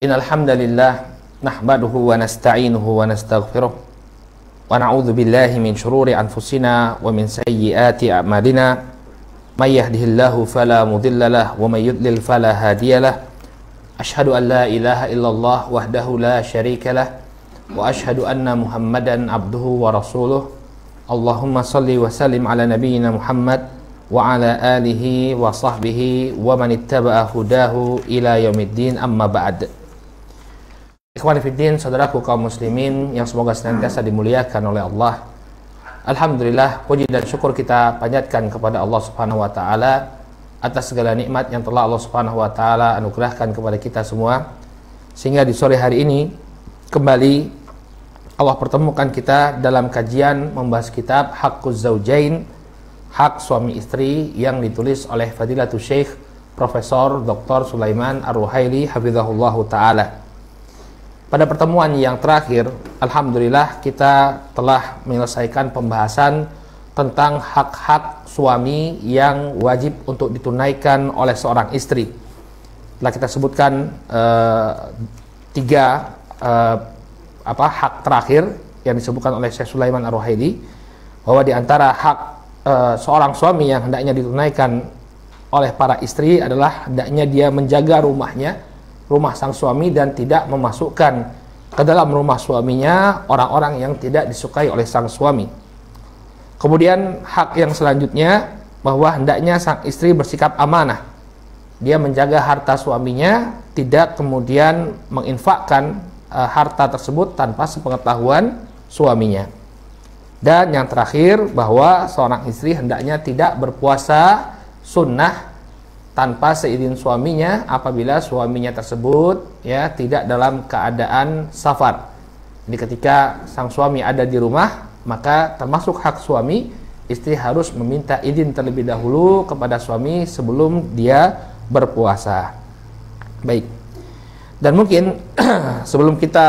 Innal hamdalillah nahmaduhu wa nasta'inuhu wa nastaghfiruh wa na'udzu billahi min shururi anfusina wa min sayyiati a'malina may yahdihillahu fala mudilla lahu wa may yudlil fala hadiyalah. Asyhadu an la ilaha illallah wahdahu la syarika lah wa asyhadu anna Muhammadan abduhu wa rasuluh. Allahumma salli wa sallim ala nabiyyina Muhammad wa ala alihi wa sahbihi wa man ittaba'a hudahu ila yaumiddin, amma ba'd. Ikhwani fiddin, saudaraku kaum muslimin yang semoga senantiasa dimuliakan oleh Allah. Alhamdulillah, puji dan syukur kita panjatkan kepada Allah Subhanahu wa taala atas segala nikmat yang telah Allah Subhanahu wa taala anugerahkan kepada kita semua, sehingga di sore hari ini kembali Allah pertemukan kita dalam kajian membahas kitab Haqquz Zaujain, hak suami istri, yang ditulis oleh Fadilatul Syekh Profesor Dr. Sulaiman Ar-Ruhaili hafizahullahu taala. Pada pertemuan yang terakhir, alhamdulillah kita telah menyelesaikan pembahasan tentang hak-hak suami yang wajib untuk ditunaikan oleh seorang istri. Telah kita sebutkan tiga hak terakhir yang disebutkan oleh Syekh Sulaiman Ar-Ruhaili, bahwa di antara hak seorang suami yang hendaknya ditunaikan oleh para istri adalah hendaknya dia menjaga rumah sang suami, dan tidak memasukkan ke dalam rumah suaminya orang-orang yang tidak disukai oleh sang suami. Kemudian hak yang selanjutnya, bahwa hendaknya sang istri bersikap amanah. Dia menjaga harta suaminya, tidak kemudian menginfakkan harta tersebut tanpa sepengetahuan suaminya. Dan yang terakhir, bahwa seorang istri hendaknya tidak berpuasa sunnah tanpa seizin suaminya apabila suaminya tersebut tidak dalam keadaan safar. Jadi ketika sang suami ada di rumah, maka termasuk hak suami, istri harus meminta izin terlebih dahulu kepada suami sebelum dia berpuasa. Baik. Dan mungkin sebelum kita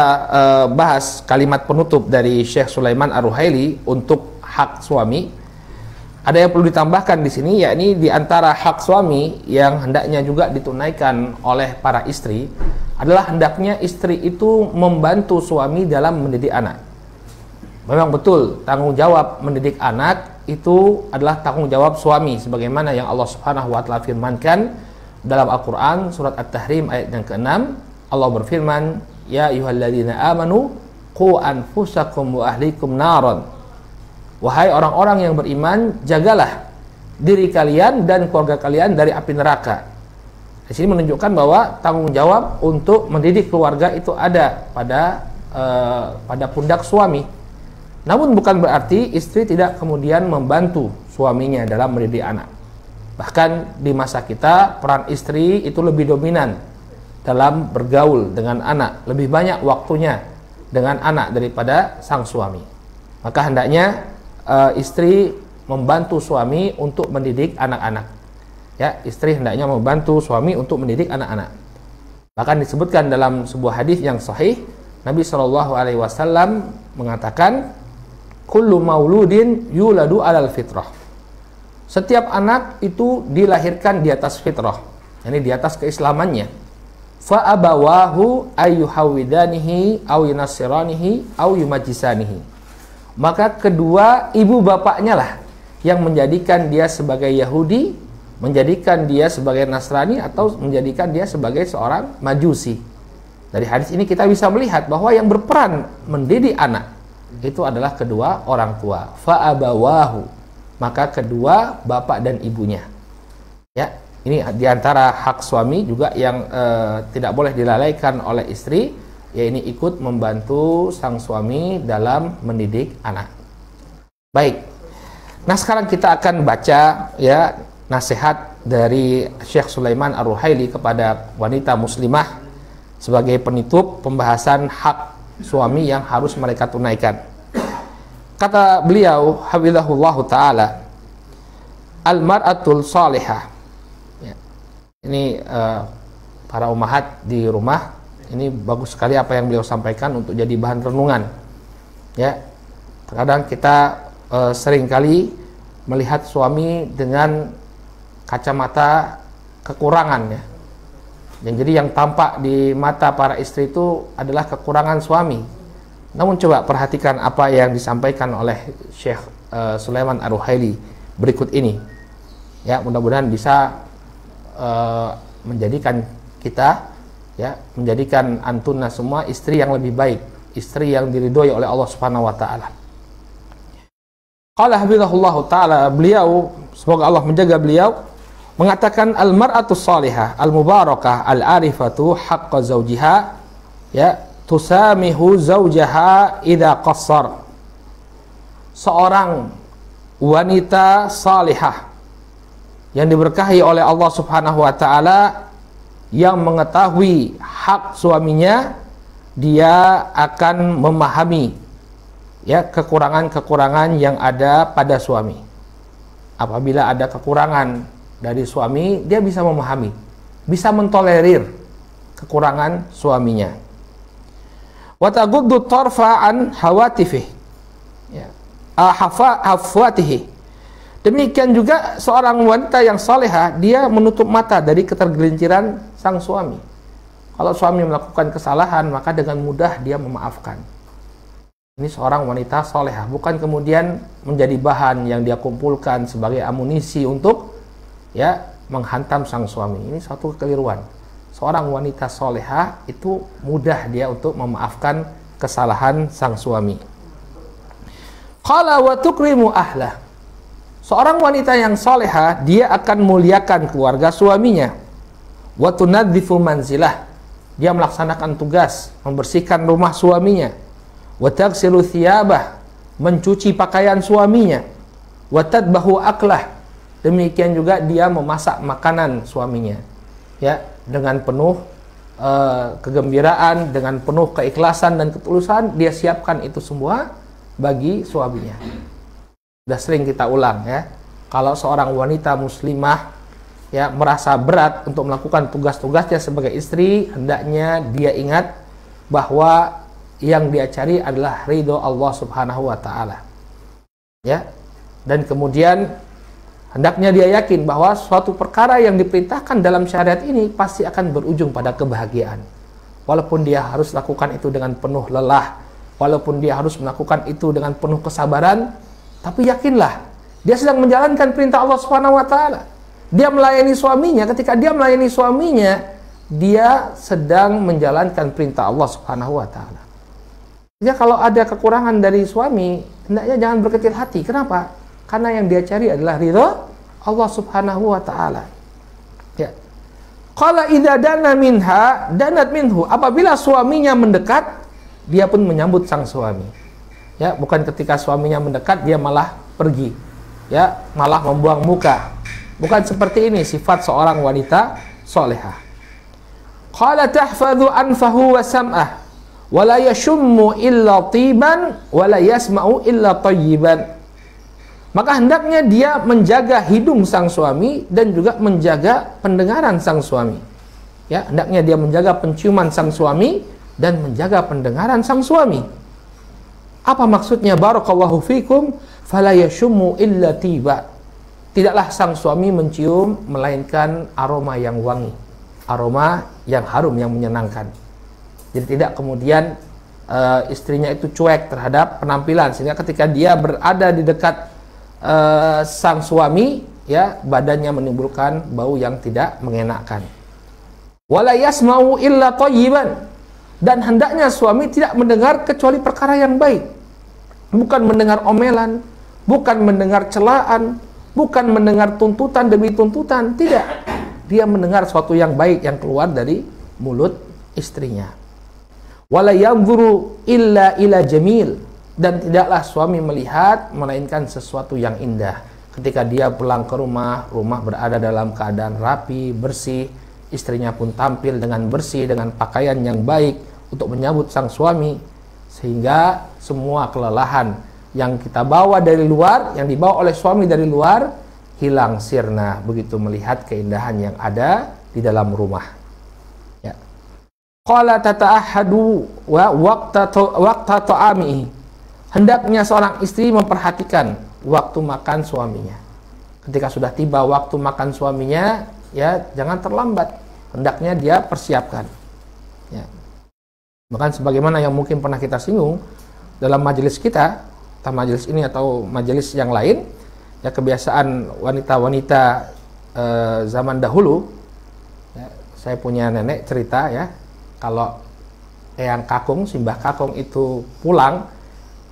bahas kalimat penutup dari Syekh Sulaiman Ar-Ruhaili untuk hak suami, ada yang perlu ditambahkan di sini, yakni di antara hak suami yang hendaknya juga ditunaikan oleh para istri adalah hendaknya istri itu membantu suami dalam mendidik anak. Memang betul, tanggung jawab mendidik anak itu adalah tanggung jawab suami, sebagaimana yang Allah Subhanahu wa taala firmankan dalam Al-Qur'an surat At-Tahrim ayat yang ke-6. Allah berfirman, ya ayyuhalladzina amanu qu anfusakum wa ahlikum naron. Wahai orang-orang yang beriman, jagalah diri kalian dan keluarga kalian dari api neraka. Di sini menunjukkan bahwa tanggung jawab untuk mendidik keluarga itu ada pada pundak suami. Namun bukan berarti istri tidak kemudian membantu suaminya dalam mendidik anak. Bahkan di masa kita, peran istri itu lebih dominan dalam bergaul dengan anak, lebih banyak waktunya dengan anak daripada sang suami. Maka hendaknya istri membantu suami untuk mendidik anak-anak. Ya, istri hendaknya membantu suami untuk mendidik anak-anak. Bahkan disebutkan dalam sebuah hadis yang sahih, Nabi Shallallahu Alaihi Wasallam mengatakan, kullu mauludin yuladu alal fitrah. Setiap anak itu dilahirkan di atas fitrah, yakni di atas keislamannya. Fa abawahu ayyuhawidanihi aw yunassiranihi aw yumajjisanihi. Maka kedua ibu bapaknya lah yang menjadikan dia sebagai Yahudi, menjadikan dia sebagai Nasrani, atau menjadikan dia sebagai seorang Majusi. Dari hadis ini kita bisa melihat bahwa yang berperan mendidik anak itu adalah kedua orang tua. Fa'abawahu, maka kedua bapak dan ibunya. Ya, ini diantara hak suami juga yang tidak boleh dilalaikan oleh istri, ya ini ikut membantu sang suami dalam mendidik anak. Baik. Nah, sekarang kita akan baca nasihat dari Syekh Sulaiman Ar-Ruhaili kepada wanita muslimah sebagai penutup pembahasan hak suami yang harus mereka tunaikan. Kata beliau hafizahullahu taala, al-mar'atul salihah. Ini para ummahat di rumah, ini bagus sekali apa yang beliau sampaikan untuk jadi bahan renungan. Ya, terkadang kita seringkali melihat suami dengan kacamata kekurangan, ya. Dan jadi yang tampak di mata para istri itu adalah kekurangan suami. Namun coba perhatikan apa yang disampaikan oleh Syekh Sulaiman Ar-Ruhaili berikut ini. Ya, mudah-mudahan bisa menjadikan kita, ya, menjadikan antuna semua istri yang lebih baik, istri yang diridhoi oleh Allah Subhanahu wa taala. Qala hafizahullah taala, beliau, semoga Allah menjaga beliau, mengatakan al-mar'atu salihah al-mubarakah al-arifatu haqqa zawjiha, ya, tusamihu zawjaha idza qassar. Seorang wanita salihah yang diberkahi oleh Allah Subhanahu wa taala, yang mengetahui hak suaminya, dia akan memahami, ya, kekurangan-kekurangan yang ada pada suami. Apabila ada kekurangan dari suami, dia bisa memahami, bisa mentolerir kekurangan suaminya. Wa taghuddu tarfa an hawatifih, ya, hafwatihi. Demikian juga seorang wanita yang salehah, dia menutup mata dari ketergelinciran sang suami. Kalau suami melakukan kesalahan, maka dengan mudah dia memaafkan. Ini seorang wanita salehah, bukan kemudian menjadi bahan yang dia kumpulkan sebagai amunisi untuk, ya, menghantam sang suami. Ini suatu kekeliruan. Seorang wanita salehah itu mudah dia untuk memaafkan kesalahan sang suami. Qala wa tukrimu ahlah. Seorang wanita yang salehah, dia akan muliakan keluarga suaminya. Wa tunadzifu manzilah. Dia melaksanakan tugas membersihkan rumah suaminya. Wa taghsilu thiyabah, mencuci pakaian suaminya. Wa tadbahu aklah. Demikian juga dia memasak makanan suaminya, ya, dengan penuh kegembiraan, dengan penuh keikhlasan dan ketulusan, dia siapkan itu semua bagi suaminya. Sudah sering kita ulang, ya, kalau seorang wanita muslimah, ya, merasa berat untuk melakukan tugas-tugasnya sebagai istri, hendaknya dia ingat bahwa yang dia cari adalah ridho Allah Subhanahu wa taala. Ya. Dan kemudian hendaknya dia yakin bahwa suatu perkara yang diperintahkan dalam syariat ini pasti akan berujung pada kebahagiaan. Walaupun dia harus lakukan itu dengan penuh lelah, walaupun dia harus melakukan itu dengan penuh kesabaran, tapi yakinlah dia sedang menjalankan perintah Allah Subhanahu wa taala. Dia melayani suaminya, ketika dia melayani suaminya, dia sedang menjalankan perintah Allah Subhanahu wa taala. Ya, kalau ada kekurangan dari suami, hendaknya jangan berkecil hati. Kenapa? Karena yang dia cari adalah ridha Allah Subhanahu wa taala. Ya. Qala idza dana minha danat minhu. Apabila suaminya mendekat, dia pun menyambut sang suami. Ya, bukan ketika suaminya mendekat dia malah pergi. Ya, malah membuang muka. Bukan seperti ini sifat seorang wanita salehah. Qala tahfadhu anfahu wa sam'ah wa la yashummu illa tiban wa la yasma'u illa tayyiban. Maka hendaknya dia menjaga hidung sang suami dan juga menjaga pendengaran sang suami. Ya, hendaknya dia menjaga penciuman sang suami dan menjaga pendengaran sang suami. Apa maksudnya? Barakallahu fikum, fala yashummu illa tiba. Tidaklah sang suami mencium melainkan aroma yang wangi, aroma yang harum, yang menyenangkan. Jadi tidak kemudian istrinya itu cuek terhadap penampilan, sehingga ketika dia berada di dekat sang suami, ya, badannya menimbulkan bau yang tidak mengenakkan. Wala yasma'u illa thayyiban. Dan hendaknya suami tidak mendengar kecuali perkara yang baik. Bukan mendengar omelan, bukan mendengar celaan, bukan mendengar tuntutan demi tuntutan, tidak. Dia mendengar sesuatu yang baik yang keluar dari mulut istrinya. Wala yanzuru illa ila jamil. Dan tidaklah suami melihat melainkan sesuatu yang indah. Ketika dia pulang ke rumah, rumah berada dalam keadaan rapi, bersih, istrinya pun tampil dengan bersih, dengan pakaian yang baik untuk menyambut sang suami, sehingga semua kelelahan yang kita bawa dari luar, yang dibawa oleh suami dari luar, hilang sirna begitu melihat keindahan yang ada di dalam rumah. Ya. Qala tata'ahadu wa waqta ta'amihi. Hendaknya seorang istri memperhatikan waktu makan suaminya. Ketika sudah tiba waktu makan suaminya, ya, jangan terlambat. hendaknya dia persiapkan. Ya. Bahkan sebagaimana yang mungkin pernah kita singgung dalam majelis kita, entah majelis ini atau majelis yang lain, ya kebiasaan wanita-wanita zaman dahulu, ya, saya punya nenek cerita ya, kalau Eyang Kakung, Simbah Kakung itu pulang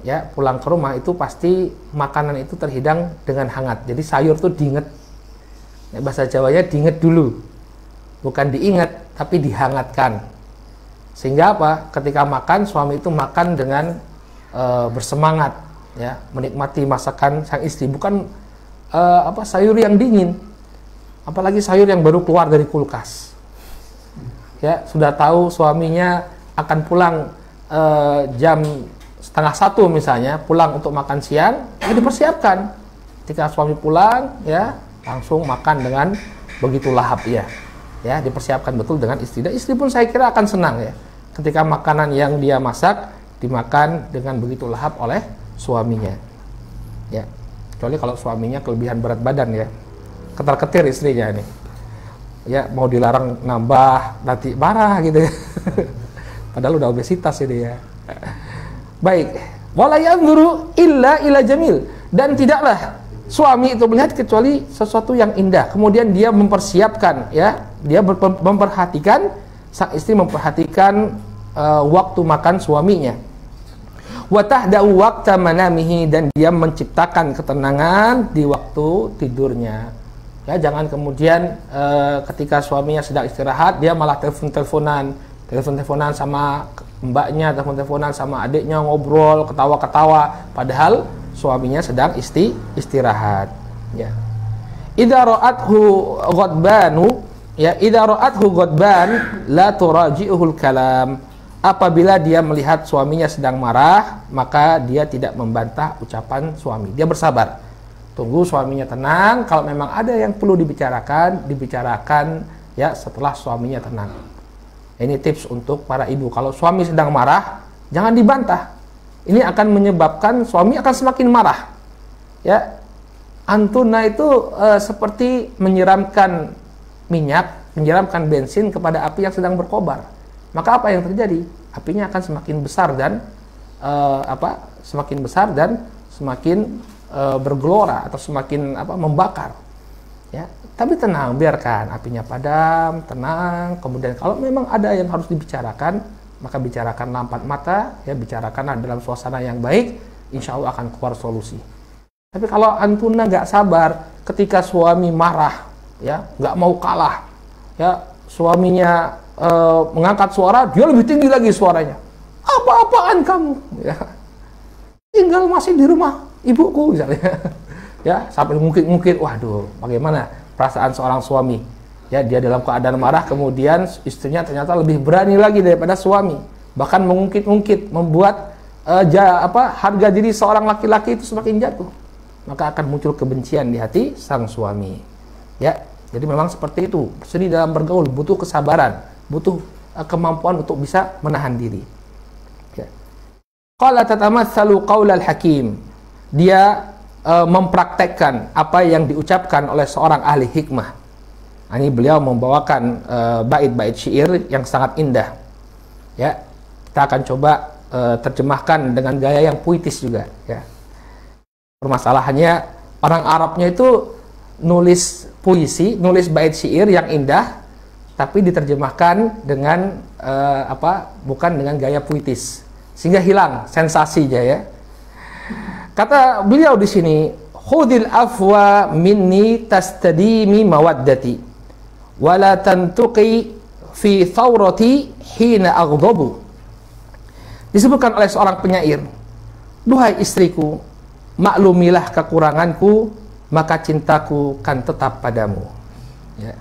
ke rumah itu pasti makanan itu terhidang dengan hangat. Jadi sayur tuh diinget, ya, bahasa Jawanya diinget dulu, bukan diinget tapi dihangatkan. Sehingga apa? Ketika makan, suami itu makan dengan bersemangat, ya, menikmati masakan sang istri, bukan sayur yang dingin, apalagi sayur yang baru keluar dari kulkas. Ya, sudah tahu suaminya akan pulang jam 12:30 misalnya, pulang untuk makan siang, ya dipersiapkan. Ketika suami pulang, ya langsung makan dengan begitu lahap, ya dipersiapkan betul dengan istri. Dan istri pun saya kira akan senang ya, ketika makanan yang dia masak dimakan dengan begitu lahap oleh suaminya. Ya, kecuali kalau suaminya kelebihan berat badan ya, ketar-ketir istrinya ini. Ya, mau dilarang nambah nanti marah gitu ya. Padahal udah obesitas ini ya. Baik, wala yanzuru illa ila jamil, dan tidaklah suami itu melihat kecuali sesuatu yang indah. Kemudian dia mempersiapkan, ya, dia memperhatikan, sang istri memperhatikan waktu makan suaminya. Wa tahda'u waqta manamihi, dan dia menciptakan ketenangan di waktu tidurnya. Ya, jangan kemudian ketika suaminya sedang istirahat dia malah telepon-teleponan sama mbaknya, telepon-teleponan sama adiknya, ngobrol, ketawa-ketawa, padahal suaminya sedang istirahat. Ya. Idza ra'athu ghadbanu, ya, idza ra'athu ghadban la turaji'uhul kalam. Apabila dia melihat suaminya sedang marah, maka dia tidak membantah ucapan suami. Dia bersabar. Tunggu suaminya tenang, kalau memang ada yang perlu dibicarakan ya setelah suaminya tenang. Ini tips untuk para ibu. Kalau suami sedang marah, jangan dibantah. Ini akan menyebabkan suami akan semakin marah. Ya, antuna itu seperti menyiramkan minyak, menyiramkan bensin kepada api yang sedang berkobar. Maka apa yang terjadi? Apinya akan semakin besar dan semakin bergelora atau semakin membakar. Ya, tapi tenang, biarkan apinya padam, tenang. Kemudian kalau memang ada yang harus dibicarakan, maka bicarakanlah empat mata, ya, bicarakanlah dalam suasana yang baik, insya Allah akan keluar solusi. Tapi kalau antuna nggak sabar, ketika suami marah, ya, nggak mau kalah, ya, suaminya mengangkat suara, dia lebih tinggi lagi suaranya. Apa-apaan kamu? Ya, tinggal masih di rumah ibuku misalnya. Ya, sampai mungkin, waduh, bagaimana perasaan seorang suami? Ya, dia dalam keadaan marah, kemudian istrinya ternyata lebih berani lagi daripada suami, bahkan mengungkit-ungkit, membuat harga diri seorang laki-laki itu semakin jatuh. Maka akan muncul kebencian di hati sang suami. Ya, jadi memang seperti itu. Seni dalam bergaul butuh kesabaran, butuh kemampuan untuk bisa menahan diri. Ya. Qala tatamatsalu qaulal hakim. Dia mempraktekkan apa yang diucapkan oleh seorang ahli hikmah. Ini beliau membawakan bait-bait syair yang sangat indah. Ya, kita akan coba terjemahkan dengan gaya yang puitis juga. Ya. Permasalahannya orang Arabnya itu nulis puisi, nulis bait syair yang indah, tapi diterjemahkan dengan bukan dengan gaya puitis, sehingga hilang sensasinya. Ya. Kata beliau di sini, khudil afwa minni tastadimi mawaddati wala tantuqi fi thawrati hina aghdabu. Disebutkan oleh seorang penyair, duhai istriku, maklumilah kekuranganku, maka cintaku kan tetap padamu. Ya.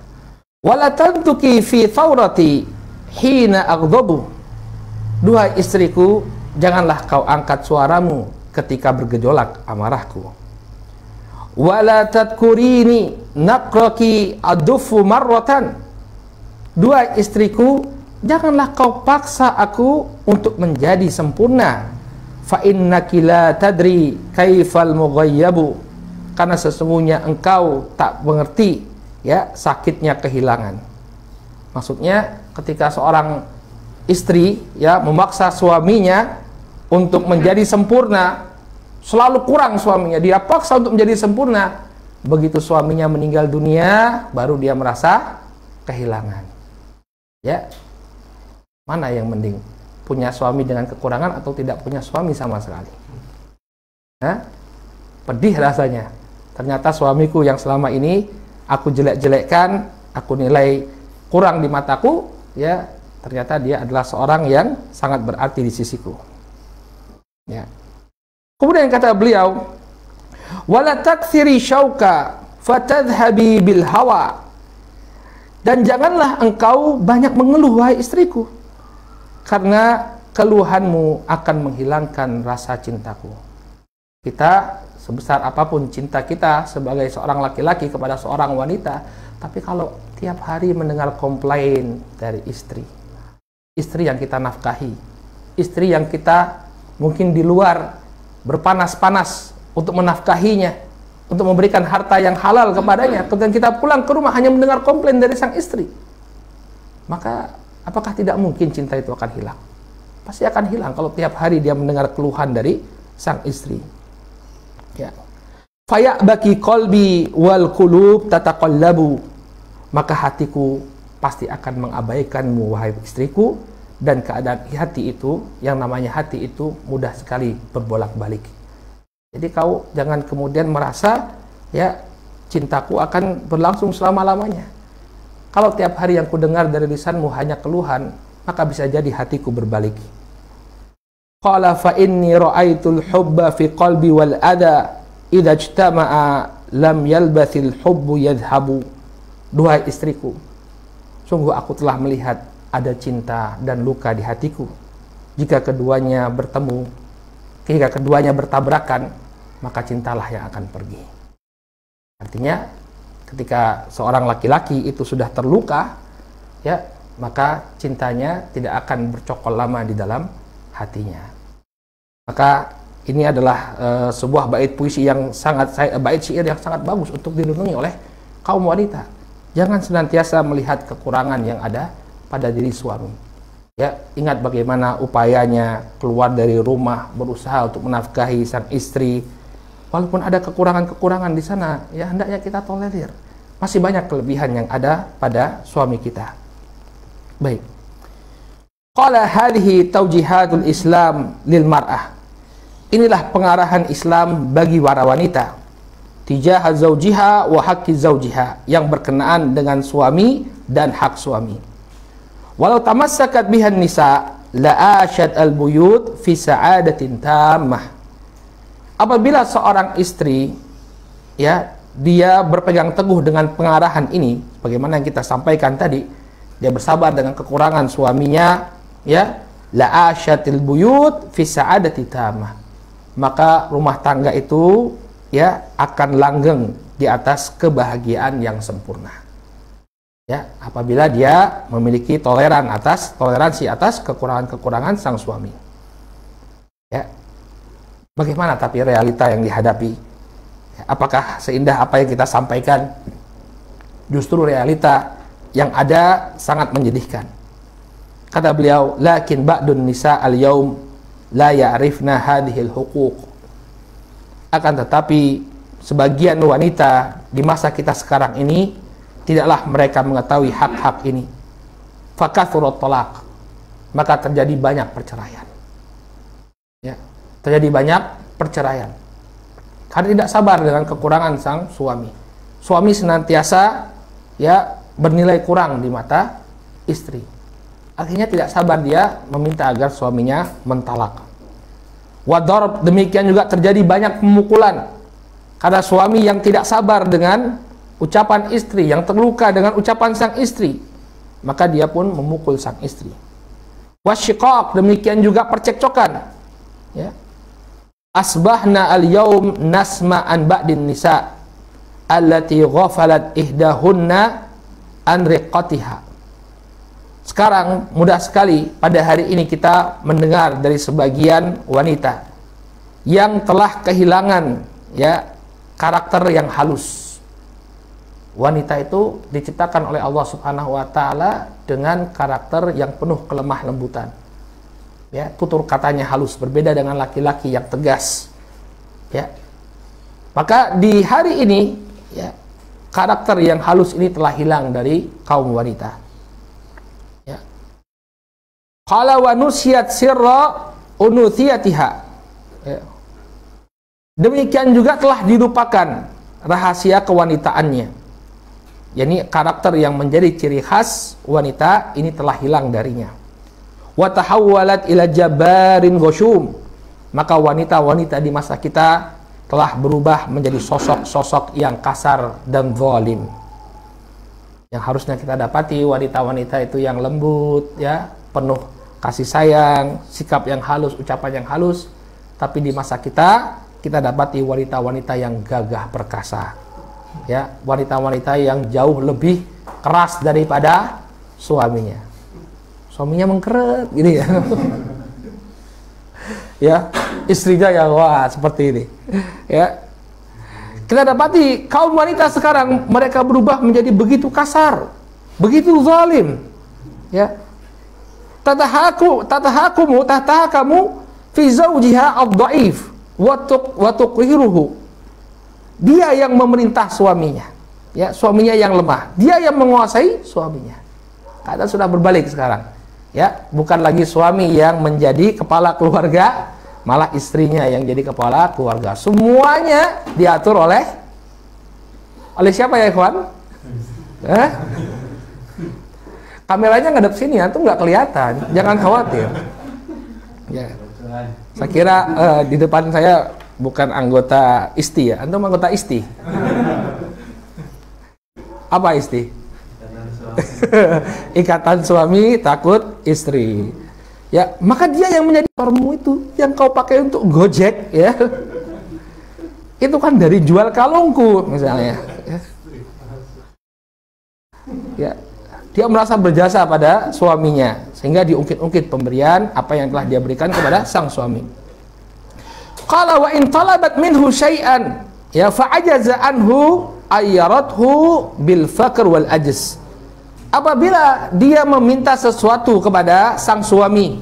Wala tantuqi fi thawrati hina aghdabu. Duhai istriku, janganlah kau angkat suaramu ketika bergejolak amarahku. Wala tadkurini naqraki adufu marratan. Dua istriku, janganlah kau paksa aku untuk menjadi sempurna. Fa innaki la tadri kaifal mughayyabu. Karena sesungguhnya engkau tak mengerti, ya, sakitnya kehilangan. Maksudnya ketika seorang istri ya memaksa suaminya untuk menjadi sempurna, selalu kurang suaminya, dia paksa untuk menjadi sempurna. Begitu suaminya meninggal dunia, baru dia merasa kehilangan. Ya, mana yang mending? Punya suami dengan kekurangan atau tidak punya suami sama sekali? Hah? Pedih rasanya. Ternyata suamiku yang selama ini aku jelek-jelekkan, aku nilai kurang di mataku, ya ternyata dia adalah seorang yang sangat berarti di sisiku. Ya. Kemudian kata beliau, wala takthiri syauka fatadhhabi bil hawa. Dan janganlah engkau banyak mengeluh wahai istriku, karena keluhanmu akan menghilangkan rasa cintaku. Kita sebesar apapun cinta kita sebagai seorang laki-laki kepada seorang wanita, tapi kalau tiap hari mendengar komplain dari istri yang kita nafkahi, istri yang kita mungkin di luar berpanas-panas untuk menafkahinya, untuk memberikan harta yang halal kepadanya, kemudian kita pulang ke rumah hanya mendengar komplain dari sang istri, maka apakah tidak mungkin cinta itu akan hilang? Pasti akan hilang kalau tiap hari dia mendengar keluhan dari sang istri. Ya. Faya baki qalbi wal qulub tataqallabu. Maka hatiku pasti akan mengabaikanmu wahai istriku, dan keadaan hati itu, yang namanya hati itu mudah sekali berbolak-balik. Jadi kau jangan kemudian merasa ya cintaku akan berlangsung selama-lamanya. Kalau tiap hari yang kudengar dari lisanmu hanya keluhan, maka bisa jadi hatiku berbalik. Qala fa inni ra'aitul hubba fi qalbi wal adha idza ijtama'a lam yalbathil hubbu yadhhabu. Duhai istriku, sungguh aku telah melihat ada cinta dan luka di hatiku. Jika keduanya bertemu, jika keduanya bertabrakan, maka cintalah yang akan pergi. Artinya ketika seorang laki-laki itu sudah terluka, ya, maka cintanya tidak akan bercokol lama di dalam hatinya. Maka ini adalah sebuah bait puisi yang sangat, bait syair yang sangat bagus untuk direnungi oleh kaum wanita. Jangan senantiasa melihat kekurangan yang ada pada diri suami. Ya, ingat bagaimana upayanya keluar dari rumah, berusaha untuk menafkahi sang istri. Walaupun ada kekurangan-kekurangan di sana, ya hendaknya kita tolerir. Masih banyak kelebihan yang ada pada suami kita. Baik. Qala hadhihi taujihatul Islam lil mar'ah. Inilah pengarahan Islam bagi para wanita. Tijaha zaujiha wa haqqi zaujiha, yang berkenaan dengan suami dan hak suami. Walau tamassakat bihan nisa la ashad al buyut fi sa'adatin tammah. Apabila seorang istri ya dia berpegang teguh dengan pengarahan ini, bagaimana yang kita sampaikan tadi, dia bersabar dengan kekurangan suaminya, ya, la ashatil buyut fi sa'adati tamah, maka rumah tangga itu ya akan langgeng di atas kebahagiaan yang sempurna. Ya, apabila dia memiliki toleransi atas kekurangan-kekurangan sang suami. Ya. Bagaimana tapi realita yang dihadapi? Ya, apakah seindah apa yang kita sampaikan? Justru realita yang ada sangat menyedihkan. Kata beliau, lakin ba'dun nisa al-yaum la ya'rifna hadhil huquq. Akan tetapi sebagian wanita di masa kita sekarang ini tidaklah mereka mengetahui hak-hak ini. Fakathurat talaq, maka terjadi banyak perceraian. Ya, terjadi banyak perceraian karena tidak sabar dengan kekurangan sang suami. Suami senantiasa ya bernilai kurang di mata istri. Akhirnya tidak sabar dia meminta agar suaminya mentalak. Wadarab, demikian juga terjadi banyak pemukulan karena suami yang tidak sabar dengan ucapan istri, yang terluka dengan ucapan sang istri, maka dia pun memukul sang istri. Wasyiqaq, demikian juga percekcokan. Ya. Asbahna al-yaum nasma an ba'din nisa allati ghafalat ihdahunna an riqatiha. Sekarang mudah sekali pada hari ini kita mendengar dari sebagian wanita yang telah kehilangan ya karakter yang halus, wanita itu diciptakan oleh Allah Subhanahu wa taala dengan karakter yang penuh kelemah lembutan. Ya, tutur katanya halus, berbeda dengan laki-laki yang tegas. Ya. Maka di hari ini, ya, karakter yang halus ini telah hilang dari kaum wanita. Ya. Qala wa nusyat sirra unuthiyatiha. Ya. Demikian juga telah dilupakan rahasia kewanitaannya. Yani karakter yang menjadi ciri khas wanita ini telah hilang darinya. Wa tahawwalat ila jabarin ghasyum. Maka wanita-wanita di masa kita telah berubah menjadi sosok-sosok yang kasar dan zalim. Yang harusnya kita dapati wanita-wanita itu yang lembut, ya, penuh kasih sayang, sikap yang halus, ucapan yang halus. Tapi di masa kita dapati wanita-wanita yang gagah perkasa, ya, wanita-wanita yang jauh lebih keras daripada suaminya. Suaminya mengkeret gitu ya. Ya, istrinya yang wah seperti ini. Ya. Kita dapati kaum wanita sekarang mereka berubah menjadi begitu kasar, begitu zalim. Ya. Tatahakamu fi zawjiha ad-dhaif wa tuqhiruhu. Dia yang memerintah suaminya. Ya, suaminya yang lemah. Dia yang menguasai suaminya. Keadaan sudah berbalik sekarang. Ya, bukan lagi suami yang menjadi kepala keluarga, malah istrinya yang jadi kepala keluarga. Semuanya diatur oleh siapa ya, ikhwan? Kameranya ngadep sini, antum nggak kelihatan. Jangan khawatir. Ya. Saya kira di depan saya bukan anggota ISTI ya. Antum anggota ISTI? Apa ISTI? Ikatan suami takut istri. Ya, maka dia yang menjadi motormu itu yang kau pakai untuk Gojek, ya. Itu kan dari jual kalungku misalnya. Ya. Dia merasa berjasa pada suaminya sehingga diungkit-ungkit pemberian apa yang telah dia berikan kepada sang suami. Qala wa in talabat minhu syai'an ya fa'ajaza anhu ayyarathu bil faqr wal ajz. Apabila dia meminta sesuatu kepada sang suami,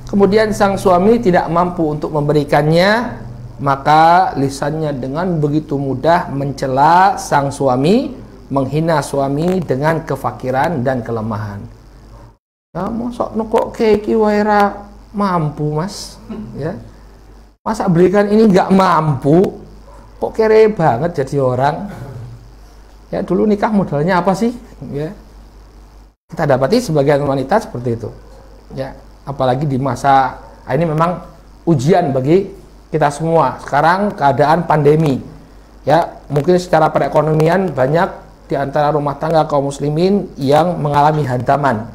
kemudian sang suami tidak mampu untuk memberikannya, maka lisannya dengan begitu mudah mencela sang suami, menghina suami dengan kefakiran dan kelemahan. Ya, mosok nukok keki waira mampu mas, ya. Masa berikan ini nggak mampu, kok kere banget jadi orang. Ya, dulu nikah modalnya apa sih? Ya. Kita dapati sebagian wanita seperti itu. Ya, apalagi di masa ini memang ujian bagi kita semua. Sekarang keadaan pandemi. Ya, mungkin secara perekonomian banyak di antara rumah tangga kaum muslimin yang mengalami hantaman.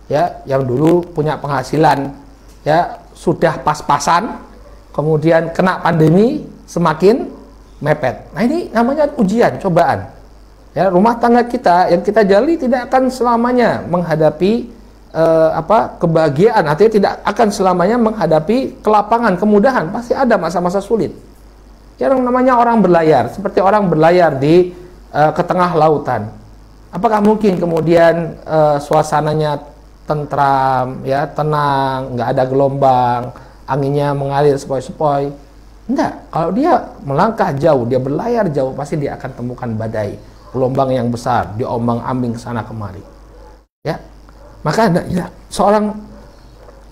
Ya, yang dulu punya penghasilan ya sudah pas-pasan, kemudian kena pandemi semakin mepet. Nah, ini namanya ujian, cobaan. Ya, rumah tangga kita yang kita jalani tidak akan selamanya menghadapi kebahagiaan, artinya tidak akan selamanya menghadapi kelapangan, kemudahan, pasti ada masa-masa sulit. Yang namanya orang berlayar, seperti orang berlayar di ke tengah lautan. Apakah mungkin kemudian suasananya tentram, ya, tenang, nggak ada gelombang, anginnya mengalir sepoi-sepoi? Enggak. Kalau dia melangkah jauh, dia berlayar jauh, pasti dia akan temukan badai, gelombang yang besar, diombang-ambing sana kemari. Ya, maka ya, seorang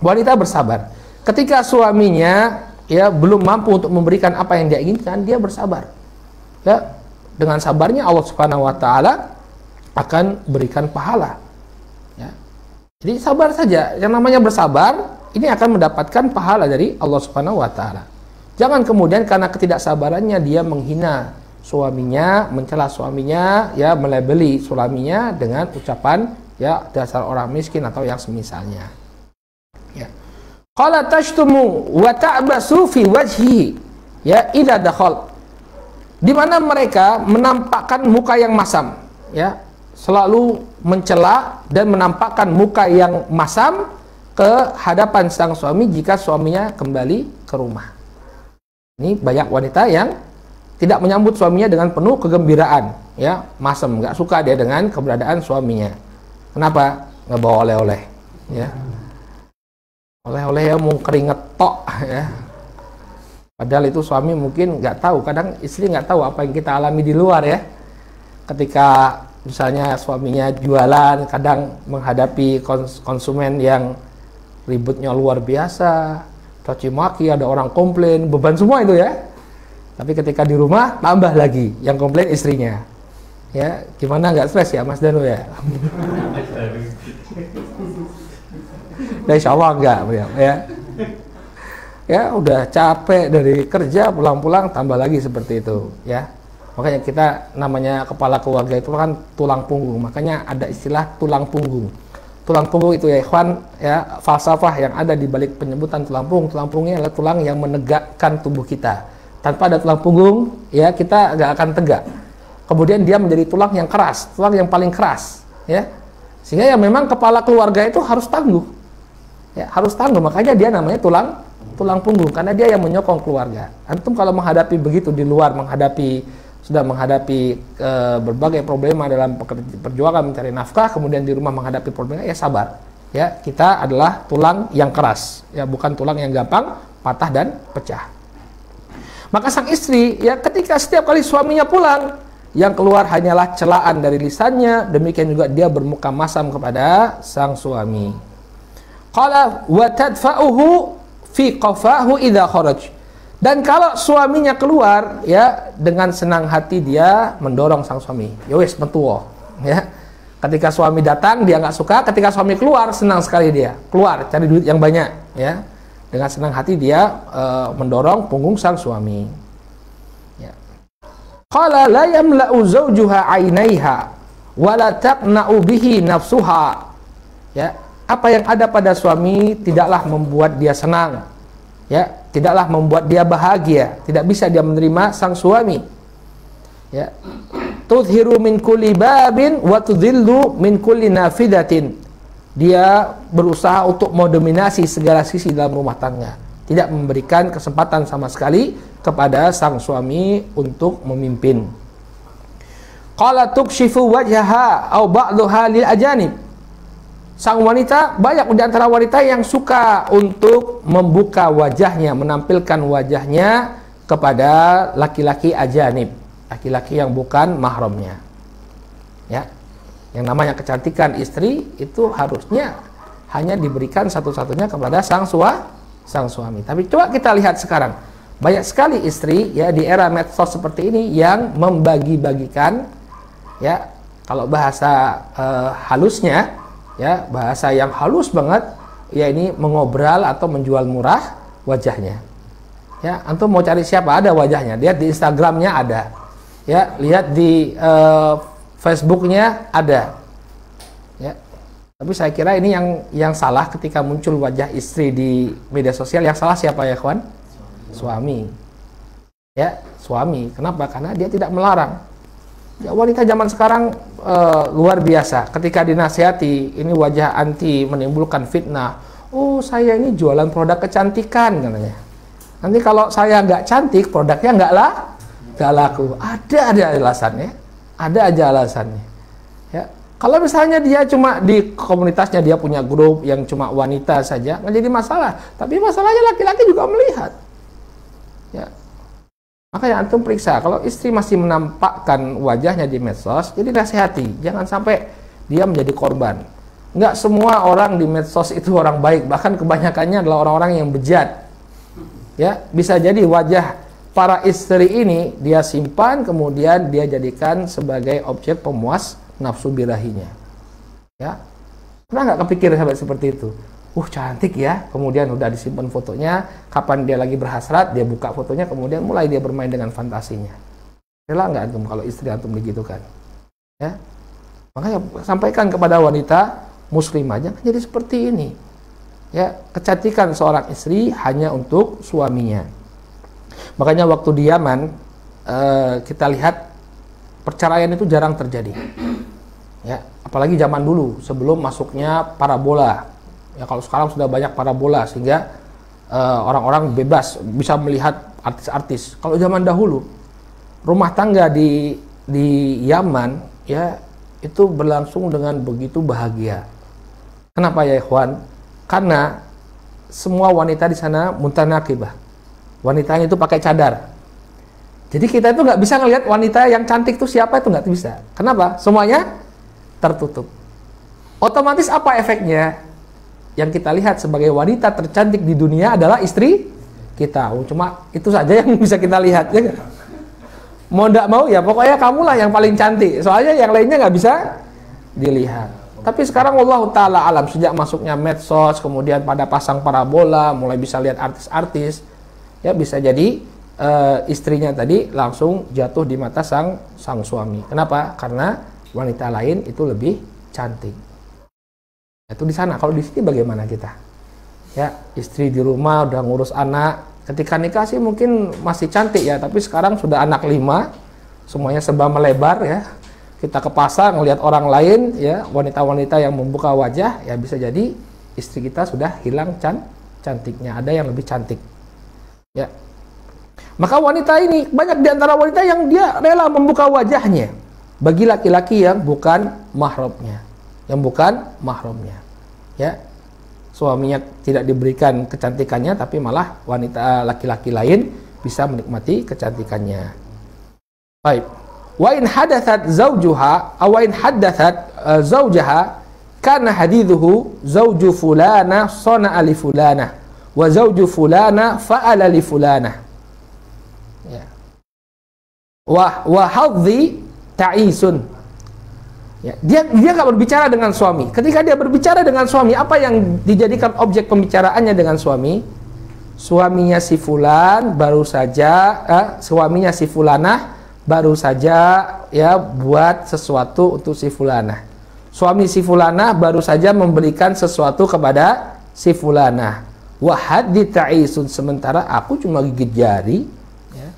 wanita bersabar. Ketika suaminya ya belum mampu untuk memberikan apa yang dia inginkan, dia bersabar. Ya, dengan sabarnya Allah Subhanahu Wa Taala akan berikan pahala. Ya, jadi sabar saja. Yang namanya bersabar ini akan mendapatkan pahala dari Allah Subhanahu Wa Taala. Jangan kemudian karena ketidaksabarannya dia menghina suaminya, mencela suaminya, ya, melebeli suaminya dengan ucapan ya dasar orang miskin atau yang semisalnya. Ya. Qala tashtumu wa ta'basu fi wajhi ya idza dakhal. Di mana mereka menampakkan muka yang masam, ya, selalu mencela dan menampakkan muka yang masam ke hadapan sang suami jika suaminya kembali ke rumah. Ini banyak wanita yang tidak menyambut suaminya dengan penuh kegembiraan, ya, masem, nggak suka dia dengan keberadaan suaminya. Kenapa? Nggak bawa oleh-oleh, ya. Oleh-oleh ya mau keringet tok, ya. Padahal itu suami mungkin nggak tahu, kadang istri nggak tahu apa yang kita alami di luar, ya. Ketika misalnya suaminya jualan, kadang menghadapi konsumen yang ributnya luar biasa, caci maki, ada orang komplain, beban semua itu, ya. Tapi ketika di rumah tambah lagi yang komplain istrinya, ya. Gimana, nggak stres ya Mas Danu, ya? Nah, insya Allah enggak, ya. Ya udah capek dari kerja, pulang-pulang tambah lagi seperti itu, ya. Makanya kita namanya kepala keluarga itu kan tulang punggung. Makanya ada istilah tulang punggung. Tulang punggung itu, ya ikhwan, ya, falsafah yang ada di balik penyebutan tulang punggung. Tulang punggungnya adalah tulang yang menegakkan tubuh kita. Tanpa ada tulang punggung, ya kita nggak akan tegak. Kemudian dia menjadi tulang yang keras, tulang yang paling keras, ya. Sehingga ya memang kepala keluarga itu harus tangguh, ya, harus tangguh. Makanya dia namanya tulang punggung, karena dia yang menyokong keluarga. Antum kalau menghadapi begitu di luar, sudah menghadapi berbagai problema dalam perjuangan mencari nafkah, kemudian di rumah menghadapi problema, ya sabar, ya. Kita adalah tulang yang keras, ya, bukan tulang yang gampang patah dan pecah. Maka sang istri, ya, ketika setiap kali suaminya pulang, yang keluar hanyalah celaan dari lisannya, demikian juga dia bermuka masam kepada sang suami. Qala wa tadfa'uhu fi qafahu idza kharaj. Dan kalau suaminya keluar, ya, dengan senang hati dia mendorong sang suami. Ya wis metuwo, ya. Ketika suami datang dia nggak suka, ketika suami keluar senang sekali dia. Keluar cari duit yang banyak, ya. Dengan senang hati dia mendorong punggung sang suami. Ya. Qala la yamla'u zawjuha 'ainaiha wa la taqna'u bihi nafsuha. Ya, apa yang ada pada suami tidaklah membuat dia senang, ya, tidaklah membuat dia bahagia, tidak bisa dia menerima sang suami, ya. Tudhiru min kulli babin wa tudhillu min kulli nafidatin. Dia berusaha untuk mendominasi segala sisi dalam rumah tangga, tidak memberikan kesempatan sama sekali kepada sang suami untuk memimpin. Qala tukshifu wajhaha aw ba'daha lil ajanib. Sang wanita, banyak di antara wanita yang suka untuk membuka wajahnya, menampilkan wajahnya kepada laki-laki ajanib, laki-laki yang bukan mahramnya, ya. Yang namanya kecantikan istri itu harusnya hanya diberikan satu-satunya kepada sang suami. Tapi coba kita lihat sekarang, banyak sekali istri, ya, di era medsos seperti ini yang membagi-bagikan, ya, kalau bahasa halusnya, ya, bahasa yang halus banget, ya, ini mengobral atau menjual murah wajahnya, ya. Antum mau cari siapa, ada wajahnya, lihat di Instagramnya ada, ya, lihat di Facebooknya ada, ya. Tapi saya kira ini yang salah ketika muncul wajah istri di media sosial. Yang salah siapa, ya kawan? Suami, ya, suami. Kenapa? Karena dia tidak melarang. Ya, wanita zaman sekarang luar biasa. Ketika dinasihati, ini wajah anti menimbulkan fitnah. Oh, saya ini jualan produk kecantikan, katanya. Nanti kalau saya nggak cantik, produknya nggak laku. Ada alasannya. Ada aja alasannya, ya. Kalau misalnya dia cuma di komunitasnya dia punya grup yang cuma wanita saja, nggak jadi masalah. Tapi masalahnya laki-laki juga melihat, ya. Makanya antum periksa, kalau istri masih menampakkan wajahnya di medsos, jadi nasihati, jangan sampai dia menjadi korban. Nggak semua orang di medsos itu orang baik, bahkan kebanyakannya adalah orang-orang yang bejat, ya. Bisa jadi wajah para istri ini dia simpan, kemudian dia jadikan sebagai objek pemuas nafsu birahinya, ya. Pernah nggak kepikir sahabat seperti itu? Cantik ya, kemudian udah disimpan fotonya, kapan dia lagi berhasrat dia buka fotonya, kemudian mulai dia bermain dengan fantasinya. Rela nggak antum kalau istri antum begitu kan, ya? Makanya sampaikan kepada wanita muslimah, jangan jadi seperti ini, ya. Kecantikan seorang istri hanya untuk suaminya. Makanya waktu di Yaman kita lihat perceraian itu jarang terjadi, ya. Apalagi zaman dulu sebelum masuknya parabola, ya. Kalau sekarang sudah banyak parabola sehingga orang-orang bebas bisa melihat artis-artis. Kalau zaman dahulu rumah tangga di Yaman ya itu berlangsung dengan begitu bahagia. Kenapa ya ikhwan? Karena semua wanita di sana muntanakibah. Wanitanya itu pakai cadar. Jadi kita itu nggak bisa ngelihat wanita yang cantik itu siapa, itu nggak bisa. Kenapa? Semuanya tertutup. Otomatis apa efeknya? Yang kita lihat sebagai wanita tercantik di dunia adalah istri kita. Cuma itu saja yang bisa kita lihat, ya gak? Mau nggak mau ya pokoknya kamulah yang paling cantik. Soalnya yang lainnya nggak bisa dilihat. Tapi sekarang Allah Ta'ala alam, sejak masuknya medsos, kemudian pada pasang parabola, mulai bisa lihat artis-artis, ya bisa jadi istrinya tadi langsung jatuh di mata sang suami. Kenapa? Karena wanita lain itu lebih cantik. Itu di sana. Kalau di sini bagaimana kita? Ya, istri di rumah udah ngurus anak. Ketika nikah sih mungkin masih cantik ya, tapi sekarang sudah anak 5, semuanya serba melebar ya. Kita ke pasar ngelihat orang lain ya, wanita-wanita yang membuka wajah, ya bisa jadi istri kita sudah hilang cantiknya. Ada yang lebih cantik. Ya. Maka wanita ini, banyak di antara wanita yang dia rela membuka wajahnya bagi laki-laki yang bukan mahramnya. Yang bukan mahramnya. Ya. Suaminya tidak diberikan kecantikannya, tapi malah wanita laki-laki lain bisa menikmati kecantikannya. Baik. Wa in hadathat zawjuha aw in haddathat zawjaha kana hadithuhu zawju fulana sana'a li fulana wa zawju fulana fa'ala li fulana. Ya. Wa hadhi ta'isun. Ya, dia enggak berbicara dengan suami. Ketika dia berbicara dengan suami, apa yang dijadikan objek pembicaraannya dengan suami? Suaminya si fulan baru saja suaminya si fulanah baru saja ya buat sesuatu untuk si fulanah. Suami si fulanah baru saja memberikan sesuatu kepada si fulanah. Wa haddi ta'isun, sementara aku cuma gigit jari. Ya.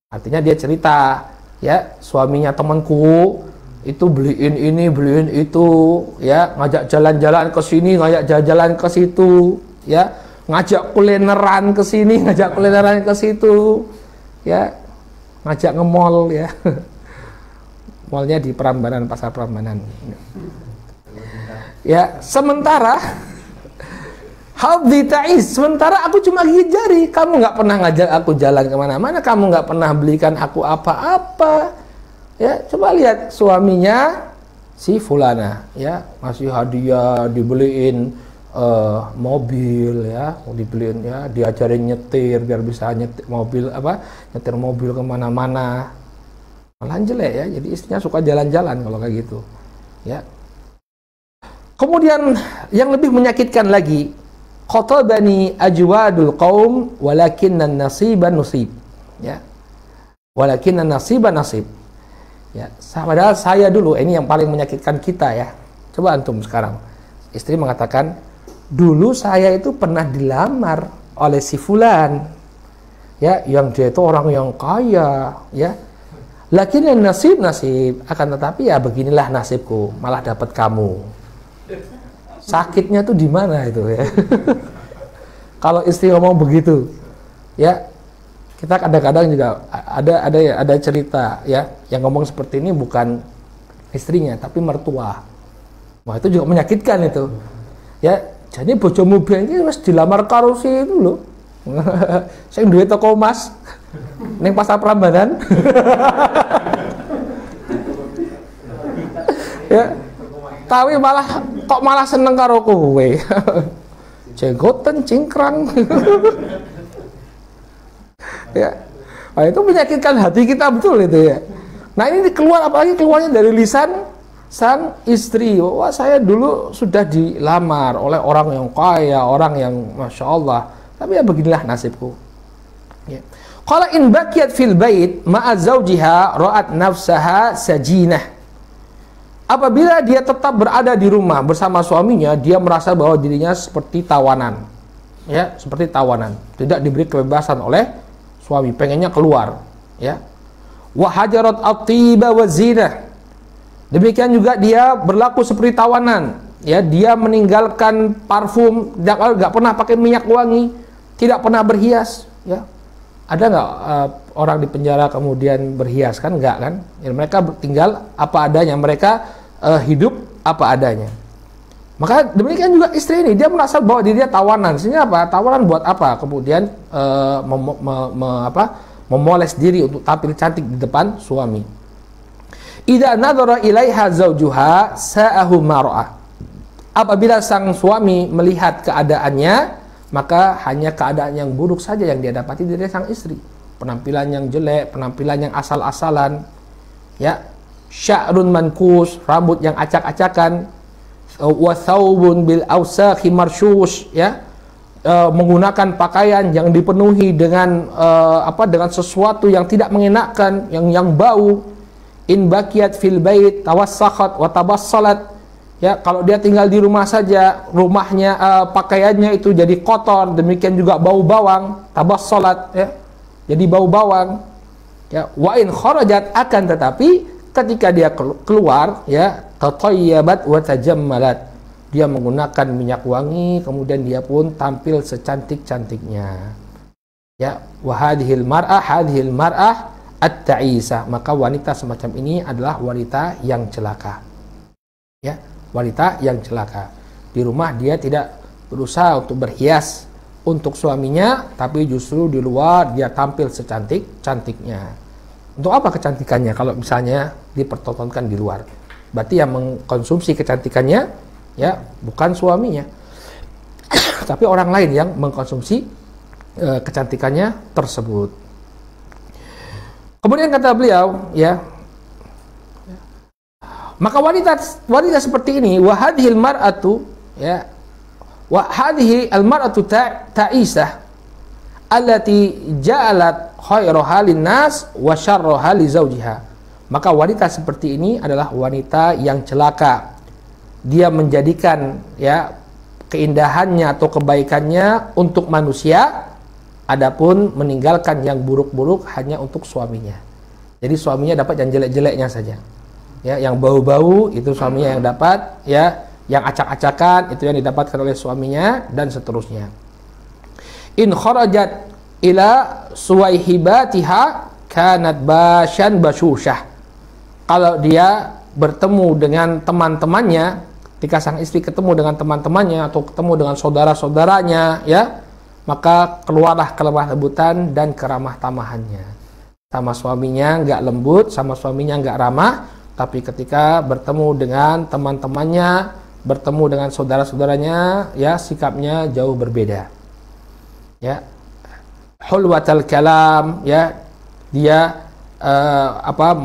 Artinya dia cerita, ya suaminya temanku itu beliin ini, beliin itu, ya ngajak jalan-jalan ke sini, ngajak jalan-jalan ke situ, ya ngajak kulineran ke sini, ngajak kulineran ke situ, ya ngajak nge-mall, ya mallnya di Prambanan, pasar Prambanan. Ya sementara hadhi ta'iz, sementara aku cuma gigit jari, kamu nggak pernah ngajak aku jalan kemana-mana, kamu nggak pernah belikan aku apa-apa. Ya, coba lihat suaminya si fulana, ya ngasih hadiah, dibeliin mobil, ya dibeliin, ya diajarin nyetir biar bisa nyetir mobil kemana-mana. Malah jelek ya, jadi istrinya suka jalan-jalan kalau kayak gitu, ya. Kemudian yang lebih menyakitkan lagi, khatabani ajwadul qaum walakinna nasiba nusib, ya walakinna nasiba nasib. Ya, padahal saya dulu, ini yang paling menyakitkan kita ya. Coba antum sekarang. Istri mengatakan, dulu saya itu pernah dilamar oleh si fulan. Ya, yang dia itu orang yang kaya, ya. Lakin nasib akan tetapi ya beginilah nasibku, malah dapat kamu. Sakitnya tuh di mana itu ya? Kalau istri ngomong begitu, ya. Kita kadang-kadang juga ada cerita ya yang ngomong seperti ini bukan istrinya tapi mertua. Wah itu juga menyakitkan itu. Ya, jadi bojomu biyen iki wis dilamar karo si itu lho. Sing duwe toko emas ning pasar Prambanan. Ya. Tapi malah seneng karo kowe. Jenggoten cingkrang. Ya, nah, itu menyakitkan hati kita betul itu ya. Nah ini apalagi keluarnya dari lisan sang istri. Wah saya dulu sudah dilamar oleh orang yang kaya, orang yang masya Allah. Tapi ya beginilah nasibku. Ya. Kalau in bakiyat fil bait ma'a zawjiha ra'at nafsaha sajinah. Apabila dia tetap berada di rumah bersama suaminya, dia merasa bahwa dirinya seperti tawanan. Ya, seperti tawanan, tidak diberi kebebasan oleh suami, pengennya keluar, ya. Wa hajarat at-tiba wa zina. Demikian juga dia berlaku seperti tawanan, ya, dia meninggalkan parfum, enggak pernah pakai minyak wangi, tidak pernah berhias, ya. Ada enggak orang di penjara kemudian berhias, kan enggak kan? Ya, mereka tinggal apa adanya, mereka hidup apa adanya. Maka demikian juga istri ini, dia merasa bahwa dirinya tawanan. Sehingga apa? Tawanan buat apa? Kemudian memoles diri untuk tampil cantik di depan suami. Idza nadhara ilaiha zawjuha sa'ahu mar'ah. Apabila sang suami melihat keadaannya, maka hanya keadaan yang buruk saja yang dia dapati dari sang istri. Penampilan yang jelek, penampilan yang asal-asalan, ya, sya'run mankus, rambut yang acak-acakan, wa thawbun bil awsakhi marsyush, ya, menggunakan pakaian yang dipenuhi dengan dengan sesuatu yang tidak mengenakan, yang bau. In bakiyat fil bait tawassakhat wa tabassalat, ya, kalau dia tinggal di rumah saja, rumahnya pakaiannya itu jadi kotor, demikian juga bau bawang, tabassalat, ya, jadi bau bawang, ya. Wa in kharajat, akan tetapi ketika dia keluar, ya, tatayyabat wa tajammalat, dia menggunakan minyak wangi, kemudian dia pun tampil secantik-cantiknya, ya. Wa hadhil mar'ah at-ta'isa, maka wanita semacam ini adalah wanita yang celaka, ya, wanita yang celaka. Di rumah dia tidak berusaha untuk berhias untuk suaminya, tapi justru di luar dia tampil secantik-cantiknya. Untuk apa kecantikannya kalau misalnya dipertontonkan di luar? Berarti yang mengkonsumsi kecantikannya, ya, bukan suaminya, tapi orang lain yang mengkonsumsi kecantikannya tersebut. Kemudian kata beliau, ya, maka wanita seperti ini, wa hadhil mar'atu, ya, wa hadhihi al mar'atu ta'isah allati ja'alat khairaha linnas wa syarraha li zawjiha. Maka wanita seperti ini adalah wanita yang celaka. Dia menjadikan, ya, keindahannya atau kebaikannya untuk manusia, adapun meninggalkan yang buruk-buruk hanya untuk suaminya. Jadi suaminya dapat yang jelek-jeleknya saja, ya, yang bau-bau itu suaminya yang dapat, ya, yang acak-acakan itu yang didapatkan oleh suaminya, dan seterusnya. In kharajat ila suwaihibatiha kanat basyan basyusyah. Kalau dia bertemu dengan teman-temannya, ketika sang istri ketemu dengan teman-temannya atau ketemu dengan saudara-saudaranya, ya, maka keluarlah kelemah lembutan dan keramah tamahannya. Sama suaminya nggak lembut, sama suaminya nggak ramah, tapi ketika bertemu dengan teman-temannya, bertemu dengan saudara-saudaranya, ya, sikapnya jauh berbeda, ya. Hulwatal kalam, ya, dia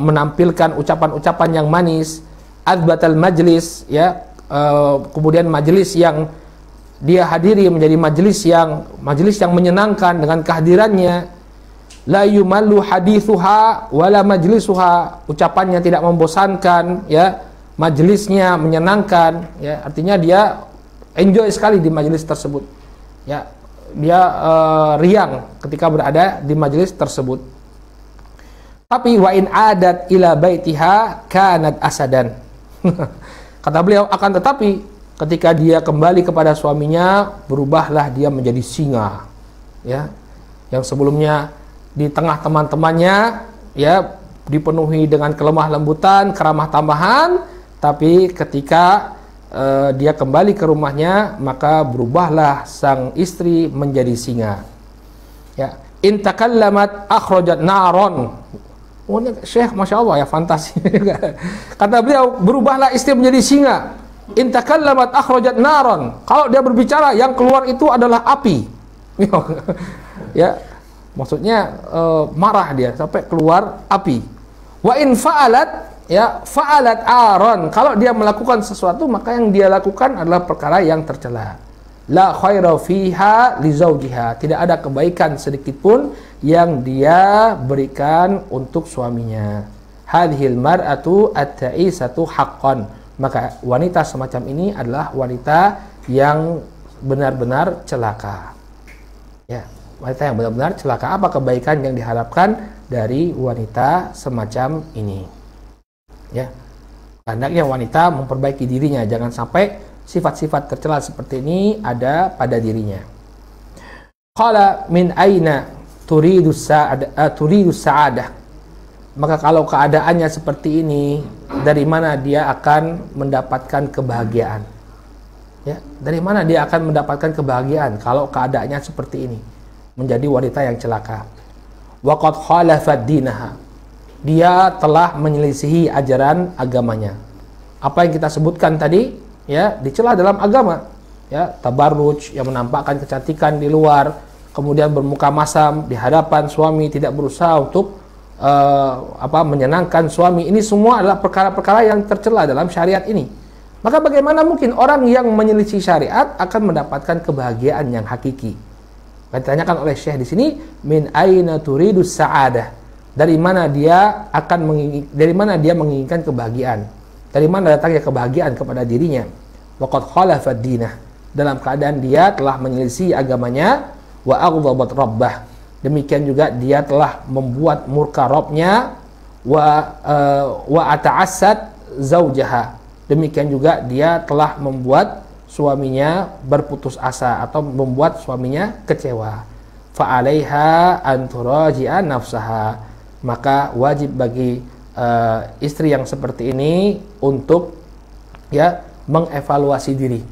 menampilkan ucapan-ucapan yang manis. Adbatal majlis, ya, kemudian majelis yang dia hadiri menjadi majelis yang menyenangkan dengan kehadirannya. La yumallu hadithuha wala majlisuha, ucapannya tidak membosankan, ya, majelisnya menyenangkan, ya, artinya dia enjoy sekali di majelis tersebut, ya, dia riang ketika berada di majelis tersebut. Tapi wa in adat ila baitiha kanat asadan. Kata beliau, akan tetapi ketika dia kembali kepada suaminya, berubahlah dia menjadi singa, ya, yang sebelumnya di tengah teman-temannya, ya, dipenuhi dengan kelemah lembutan, keramah tamahan, tapi ketika dia kembali ke rumahnya, maka berubahlah sang istri menjadi singa, ya. In takallamat akhrajat naron. Oh, ini Syekh, Masya Allah, ya, fantasi. Kata beliau, berubahlah istri menjadi singa. In takallamat akhrajat naron. Kalau dia berbicara, yang keluar itu adalah api. Ya, maksudnya marah dia sampai keluar api. Wa in fa'alat, ya, fa'alat aron. Kalau dia melakukan sesuatu, maka yang dia lakukan adalah perkara yang tercela. La khaira fiha li zawjiha. Tidak ada kebaikan sedikit pun yang dia berikan untuk suaminya. Hadhil mar'atu at-ta'isatu haqqan. Maka wanita semacam ini adalah wanita yang benar-benar celaka, ya, wanita yang benar-benar celaka. Apa kebaikan yang diharapkan dari wanita semacam ini, ya? Hendaknya wanita memperbaiki dirinya, jangan sampai sifat-sifat tercela seperti ini ada pada dirinya. Qala min aina turidus sa'adah, maka kalau keadaannya seperti ini, dari mana dia akan mendapatkan kebahagiaan? Ya, dari mana dia akan mendapatkan kebahagiaan kalau keadaannya seperti ini, menjadi wanita yang celaka? Waqad khalafat dinaha, dia telah menyelisihi ajaran agamanya. Apa yang kita sebutkan tadi, ya, dicela dalam agama, ya, tabarruj, yang menampakkan kecantikan di luar, kemudian bermuka masam di hadapan suami, tidak berusaha untuk menyenangkan suami. Ini semua adalah perkara-perkara yang tercela dalam syariat ini. Maka bagaimana mungkin orang yang menyelisih syariat akan mendapatkan kebahagiaan yang hakiki? Ditanyakan oleh Syekh di sini, min aina turidus sa'adah, dari mana dia menginginkan kebahagiaan? Dari mana datangnya kebahagiaan kepada dirinya? Waqad khalafad dinah, dalam keadaan dia telah menyelisih agamanya, wa aghdabat rabbah, demikian juga dia telah membuat murka Rabbnya, wa ata'assad zaujaha, demikian juga dia telah membuat suaminya berputus asa atau membuat suaminya kecewa. Fa'alaiha an turaji'a nafsaha, maka wajib bagi istri yang seperti ini untuk, ya, mengevaluasi diri.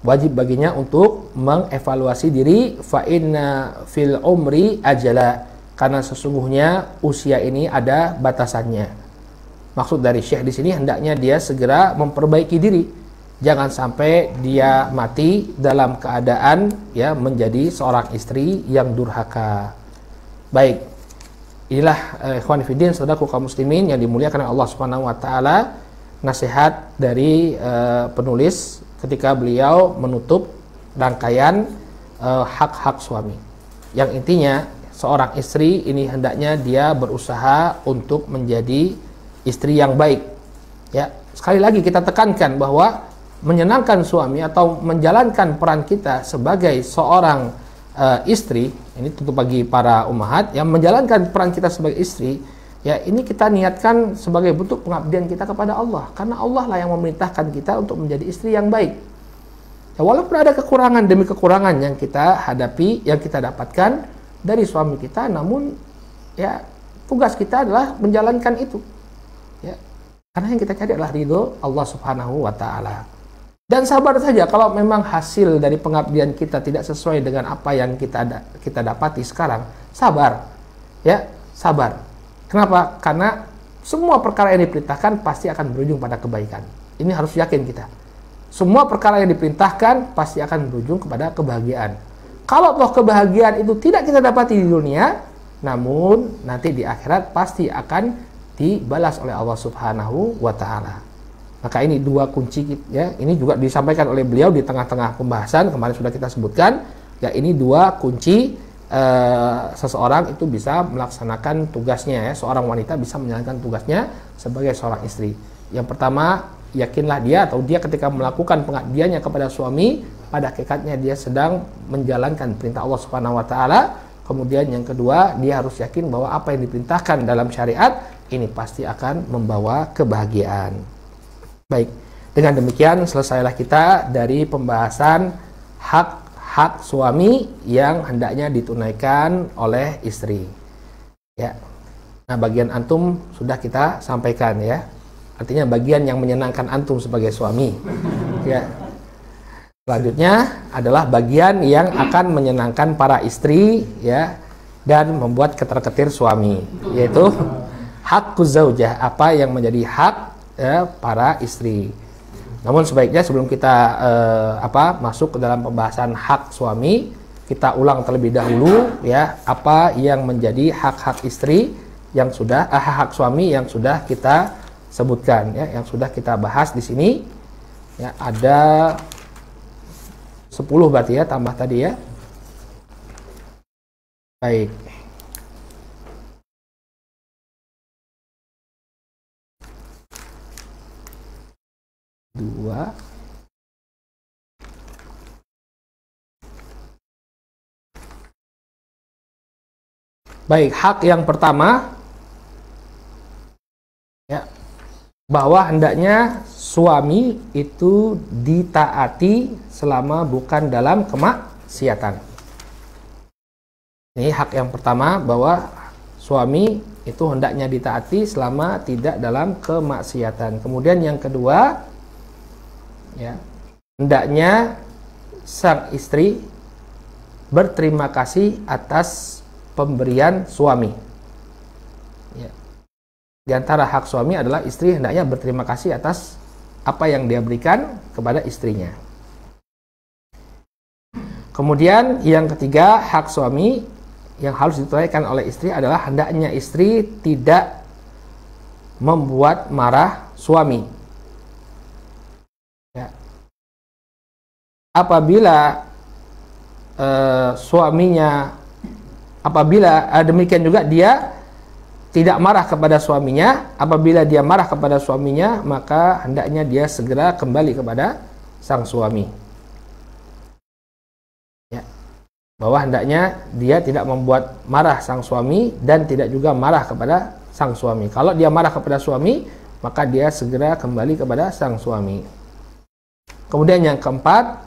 Wajib baginya untuk mengevaluasi diri. Fa inna fil umri ajala, karena sesungguhnya usia ini ada batasannya. Maksud dari Syekh di sini, hendaknya dia segera memperbaiki diri. Jangan sampai dia mati dalam keadaan, ya, menjadi seorang istri yang durhaka. Baik, inilah ikhwan fillah, saudaraku kaum muslimin yang dimuliakan oleh Allah Subhanahu wa taala, nasihat dari penulis ketika beliau menutup rangkaian hak-hak suami. Yang intinya, seorang istri ini hendaknya dia berusaha untuk menjadi istri yang baik. Ya, sekali lagi kita tekankan bahwa menyenangkan suami atau menjalankan peran kita sebagai seorang istri, ini tentu bagi para ummahat yang menjalankan peran kita sebagai istri, ya, ini kita niatkan sebagai bentuk pengabdian kita kepada Allah, karena Allah lah yang memerintahkan kita untuk menjadi istri yang baik. Ya, walaupun ada kekurangan demi kekurangan yang kita hadapi, yang kita dapatkan dari suami kita, namun, ya, tugas kita adalah menjalankan itu, ya, karena yang kita cari adalah ridho Allah Subhanahu wa taala. Dan sabar saja kalau memang hasil dari pengabdian kita tidak sesuai dengan apa yang kita dapati sekarang. Sabar, ya, sabar. Kenapa? Karena semua perkara yang diperintahkan pasti akan berujung pada kebaikan. Ini harus yakin kita. Semua perkara yang diperintahkan pasti akan berujung kepada kebahagiaan. Kalau toh kebahagiaan itu tidak kita dapati di dunia, namun nanti di akhirat pasti akan dibalas oleh Allah Subhanahu wa taala. Maka ini dua kunci, ya, ini juga disampaikan oleh beliau di tengah-tengah pembahasan, kemarin sudah kita sebutkan, ya, ini dua kunci seseorang itu bisa melaksanakan tugasnya, ya, seorang wanita bisa menjalankan tugasnya sebagai seorang istri. Yang pertama, yakinlah dia atau dia ketika melakukan pengabdiannya kepada suami, pada hakikatnya dia sedang menjalankan perintah Allah Subhanahu wa taala. Kemudian yang kedua, dia harus yakin bahwa apa yang diperintahkan dalam syariat ini pasti akan membawa kebahagiaan. Baik, dengan demikian selesailah kita dari pembahasan hak suami yang hendaknya ditunaikan oleh istri. Ya. Nah, bagian antum sudah kita sampaikan, ya. Artinya bagian yang menyenangkan antum sebagai suami. Ya. Selanjutnya adalah bagian yang akan menyenangkan para istri, ya, dan membuat ketar-ketir suami, yaitu haqquz zaujah, apa yang menjadi hak, ya, para istri. Namun sebaiknya sebelum kita masuk ke dalam pembahasan hak suami, kita ulang terlebih dahulu, ya, apa yang menjadi hak-hak istri yang sudah hak suami yang sudah kita sebutkan, ya, yang sudah kita bahas di sini. Ya, ada 10 berarti, ya, tambah tadi, ya. Baik. Dua. Baik, hak yang pertama, ya, bahwa hendaknya suami itu ditaati selama bukan dalam kemaksiatan. Ini hak yang pertama, bahwa suami itu hendaknya ditaati selama tidak dalam kemaksiatan. Kemudian yang kedua, ya, hendaknya sang istri berterima kasih atas pemberian suami. Ya. Di antara hak suami adalah istri hendaknya berterima kasih atas apa yang dia berikan kepada istrinya. Kemudian yang ketiga, hak suami yang harus ditunaikan oleh istri adalah hendaknya istri tidak membuat marah suami. Ya. Apabila demikian juga dia tidak marah kepada suaminya, apabila dia marah kepada suaminya, maka hendaknya dia segera kembali kepada sang suami. Bahwa hendaknya dia tidak membuat marah sang suami dan tidak juga marah kepada sang suami. Kalau dia marah kepada suami, maka dia segera kembali kepada sang suami. Kemudian yang keempat,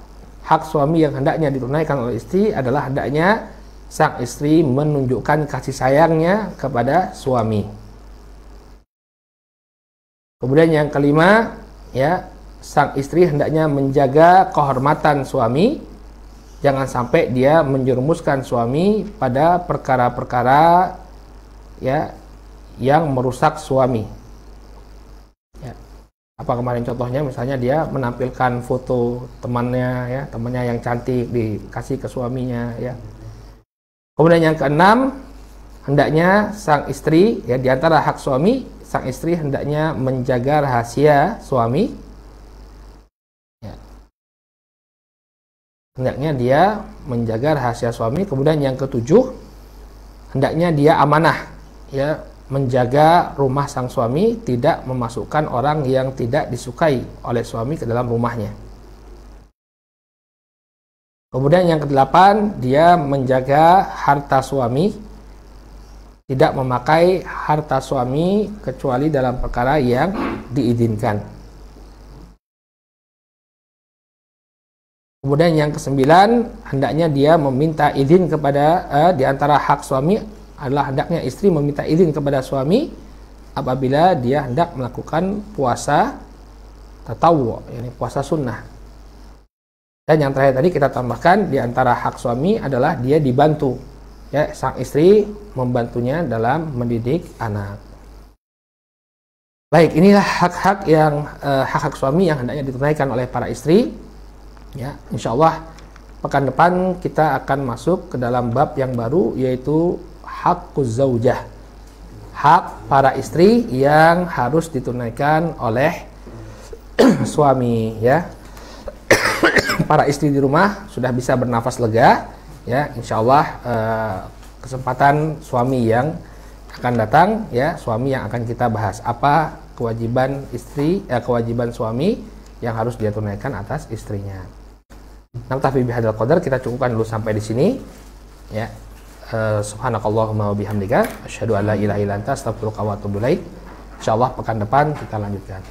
hak suami yang hendaknya ditunaikan oleh istri adalah hendaknya sang istri menunjukkan kasih sayangnya kepada suami. Kemudian yang kelima, ya, sang istri hendaknya menjaga kehormatan suami. Jangan sampai dia menjerumuskan suami pada perkara-perkara, ya, yang merusak suami. Ya. Apa kemarin contohnya, misalnya dia menampilkan foto temannya, ya, temannya yang cantik dikasih ke suaminya, ya. Kemudian yang keenam, hendaknya sang istri, ya, di antara hak suami, sang istri hendaknya menjaga rahasia suami. Hendaknya dia menjaga rahasia suami. Kemudian yang ketujuh, hendaknya dia amanah, ya, menjaga rumah sang suami, tidak memasukkan orang yang tidak disukai oleh suami ke dalam rumahnya. Kemudian yang kedelapan, dia menjaga harta suami, tidak memakai harta suami kecuali dalam perkara yang diizinkan. Kemudian yang kesembilan, hendaknya dia meminta izin kepada, di antara hak suami adalah hendaknya istri meminta izin kepada suami apabila dia hendak melakukan puasa tatawwu, yakni puasa sunnah. Dan yang terakhir tadi kita tambahkan, di antara hak suami adalah dia dibantu, ya, sang istri membantunya dalam mendidik anak. Baik, inilah hak-hak yang hak-hak suami yang hendaknya ditunaikan oleh para istri. Ya, insya Allah pekan depan kita akan masuk ke dalam bab yang baru, yaitu haqquz zaujah, hak para istri yang harus ditunaikan oleh suami. Ya, para istri di rumah sudah bisa bernafas lega. Ya, insya Allah kesempatan suami yang akan datang, ya, suami yang akan kita bahas apa kewajiban istri, kewajiban suami yang harus dia tunaikan atas istrinya. Naktafi bihadzal qadar, kita cukupkan dulu sampai di sini. Ya. Subhanakallahumma wa bihamdika asyhadu an la ilaha illa anta astaghfiruka wa atubu ilaik. Insyaallah pekan depan kita lanjutkan.